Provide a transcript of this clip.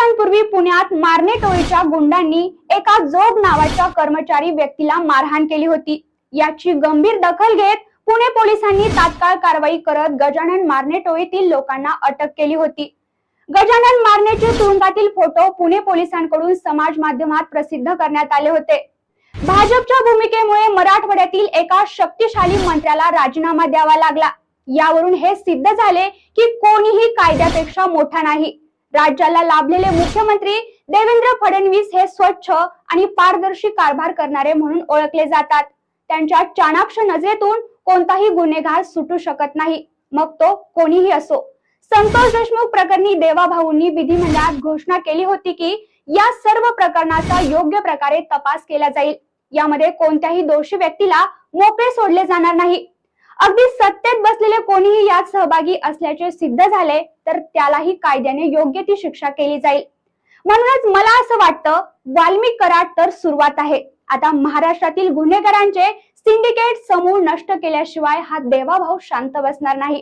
दिवसांपूर्वी पुण्यात मारणे टोळीच्या गुंडांनी एका जोग नावाच्या कर्मचारी व्यक्तीला मारहाण केली होती। याची गंभीर दखल घेत पुणे पोलिसांनी तात्काळ कारवाई करत गजानन मारणे टोळीतील लोकांना अटक केली होती। गजानन मारण्याचे तुरुंगातील फोटो पुणे पोलिसांकडून समाज माध्यमात प्रसिद्ध करण्यात आले होते। भाजपच्या भूमिकेमुळे मराठवाड्यातील एका शक्तिशाली मंत्र्याला राजीनामा द्यावा लागला। यावरून हे सिद्ध झाले की कोणीही कायद्यापेक्षा मोठा नाही। राज्याला लाभलेले मुख्यमंत्री देवेंद्र फडणवीस हे स्वच्छ आणि पारदर्शी कारभार करणारे म्हणून ओळखले जातात। त्यांच्या चाणाक्ष नजरेतून कोणताही गुन्हेगार सुटू शकत नाही, मग तो कोणीही असो। संतोष देशमुख प्रकरणी देवाभाऊंनी विधिमंडळात घोषणा केली होती की या सर्व प्रकरणाचा योग्य प्रकारे तपास केला जाईल। यामध्ये कोणत्याही दोषी व्यक्तीला मोकळे सोडले जाणार नाही। अगदी सत्तेत बसलेले कोणीही यात सहभागी असल्याचे सिद्ध झाले तर त्यालाही कायद्याने योग्य ती शिक्षा केली जाईल। म्हणूनच मला असं वाटतं, वाल्मिक कराड तर सुरुवात आहे। आता महाराष्ट्रातील गुन्हेगारांचे सिंडिकेट समूळ नष्ट केल्याशिवाय हा देवाभाऊ शांत बसणार नाही।